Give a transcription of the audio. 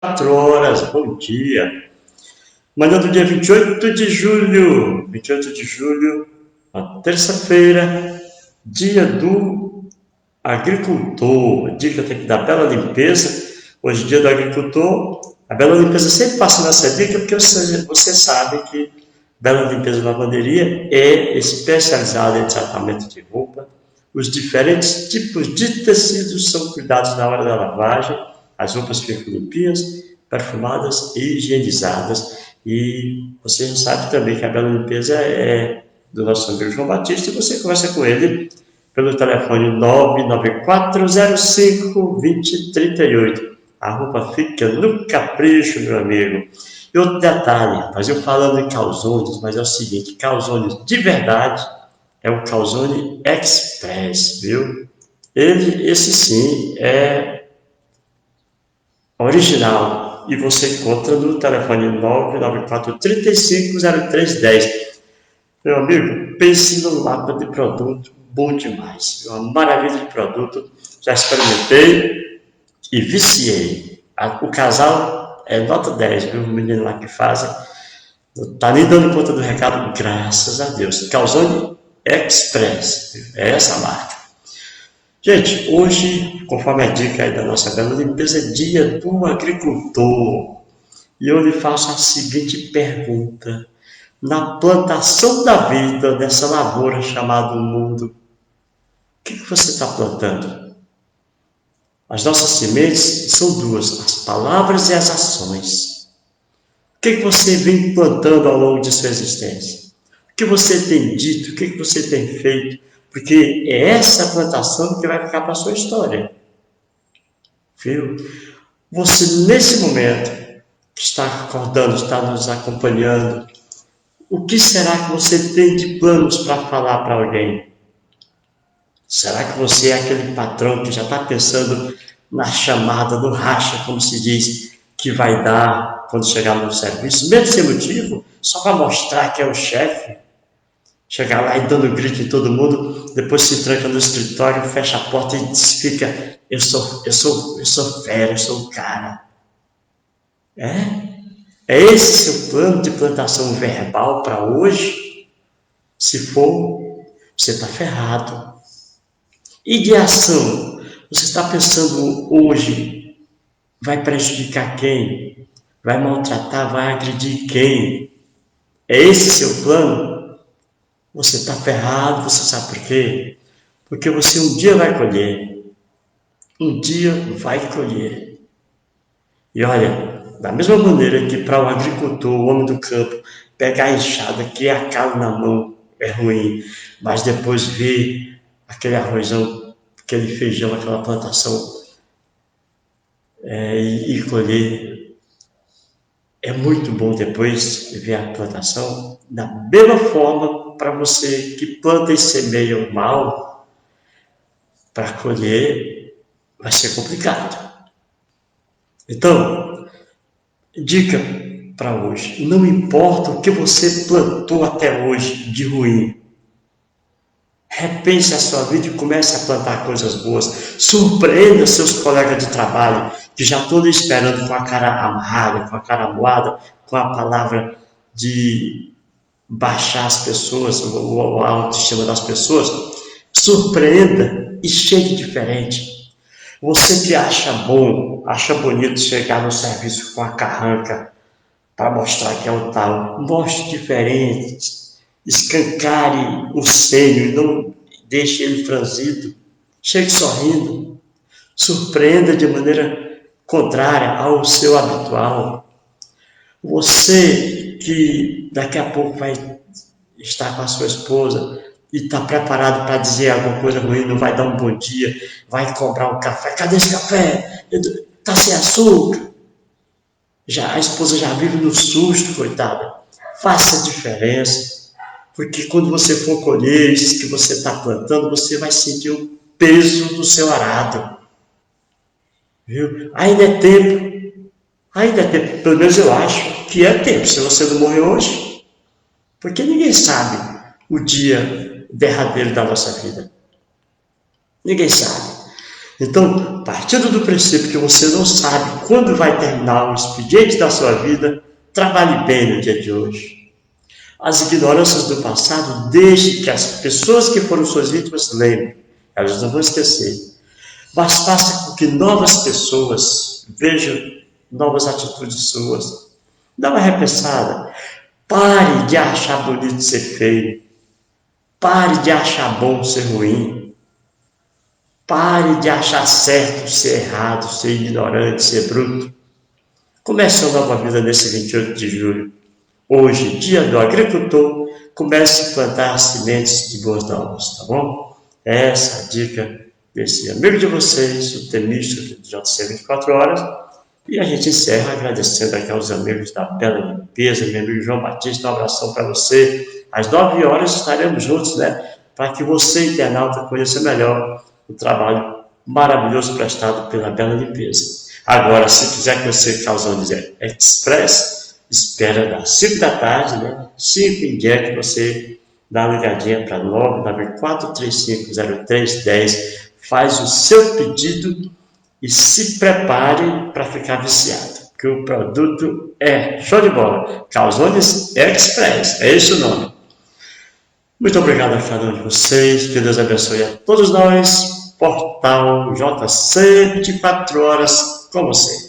4 horas, bom dia. Manhã do dia 28 de julho, 28 de julho, a terça-feira, dia do agricultor. Dica tem que dar bela limpeza. Hoje, dia do agricultor, a bela limpeza sempre passa nessa dica, porque você sabe que bela limpeza lavanderia é especializada em tratamento de roupa. Os diferentes tipos de tecidos são cuidados na hora da lavagem. As roupas ficam limpinhas, perfumadas e higienizadas. E você sabe também que a bela limpeza é do nosso amigo João Batista, e você conversa com ele pelo telefone 994052038. A roupa fica no capricho, meu amigo. E outro detalhe, rapaz, eu falando em calzones, mas é o seguinte, calzones de verdade é o Calzone Express, viu? Esse sim é original, e você encontra no telefone 994-350310. Meu amigo, pense no mapa de produto, bom demais, uma maravilha de produto, já experimentei e viciei. O casal é nota 10, viu? O menino lá que fazem, não tá nem dando conta do recado, graças a Deus. Calzone Express, é essa a marca. Gente, hoje, conforme a dica aí da nossa bela limpeza, é dia do agricultor. E eu lhe faço a seguinte pergunta: na plantação da vida, dessa lavoura chamada mundo, o que você está plantando? As nossas sementes são duas, as palavras e as ações. O que você vem plantando ao longo de sua existência? O que você tem dito? O que você tem feito? Porque é essa plantação que vai ficar para a sua história. Viu? Você, nesse momento, que está acordando, está nos acompanhando, o que será que você tem de planos para falar para alguém? Será que você é aquele patrão que já está pensando na chamada, no racha, como se diz, que vai dar quando chegar no serviço, mesmo sem motivo, só para mostrar que é o chefe? Chegar lá e dando grito em todo mundo, depois se tranca no escritório, fecha a porta e fica: eu sou fera, eu sou o cara. É? É esse seu plano de plantação verbal para hoje? Se for, você está ferrado. E de ação? Você está pensando hoje, vai prejudicar quem? Vai maltratar, vai agredir quem? É esse seu plano? Você está ferrado, você sabe por quê? Porque você um dia vai colher. Um dia vai colher. E olha, da mesma maneira que para o agricultor, o homem do campo, pegar a enxada, criar calo na mão é ruim, mas depois ver aquele arrozão, aquele feijão, aquela plantação e colher, é muito bom depois de ver a plantação. Da mesma forma, para você que planta e semeia o mal, para colher vai ser complicado. Então, dica para hoje: não importa o que você plantou até hoje de ruim, repense a sua vida e comece a plantar coisas boas. Surpreenda seus colegas de trabalho que já estão lhe esperando com a cara amarrada, com a cara moada, com a palavra de baixar as pessoas, a autoestima das pessoas. Surpreenda e chegue diferente. Você que acha bom, acha bonito chegar no serviço com a carranca para mostrar que é o tal, mostre diferente, escancare o seio e não deixe ele franzido. Chegue sorrindo, surpreenda de maneira contrária ao seu habitual. Você que daqui a pouco vai estar com a sua esposa e está preparado para dizer alguma coisa ruim, não vai dar um bom dia, vai comprar um café, cadê esse café? Está sem açúcar. A esposa já vive no susto, coitada. Faça diferença, porque quando você for colher isso que você está plantando, você vai sentir o peso do seu arado. Viu? Ainda é tempo, pelo menos eu acho que é tempo, se você não morrer hoje, porque ninguém sabe o dia derradeiro da nossa vida. Ninguém sabe. Então, partindo do princípio que você não sabe quando vai terminar o expediente da sua vida, trabalhe bem no dia de hoje. As ignorâncias do passado, deixe que as pessoas que foram suas vítimas lembrem. Elas não vão esquecer. Mas faça com que novas pessoas vejam novas atitudes suas. Dá uma repensada. Pare de achar bonito ser feio. Pare de achar bom ser ruim. Pare de achar certo ser errado, ser ignorante, ser bruto. Comece uma nova vida nesse 28 de julho. Hoje, dia do agricultor, comece a plantar sementes de boas novas, tá bom? Essa é a dica desse amigo de vocês, o Temístio do JC 24 Horas. E a gente encerra agradecendo aqui aos amigos da Bela Limpeza, meu amigo João Batista, um abração para você. Às 9 horas estaremos juntos, né? Para que você, internauta, conheça melhor o trabalho maravilhoso prestado pela Bela Limpeza. Agora, se quiser conhecer Calzone Express, espera das 5 da tarde, né? 5 em diante, você dá uma ligadinha para 994350310, faz o seu pedido e se prepare para ficar viciado, porque o produto é show de bola. Calzone Express, é esse o nome. Muito obrigado a cada um de vocês, que Deus abençoe a todos nós. Portal JC 24 Horas com você.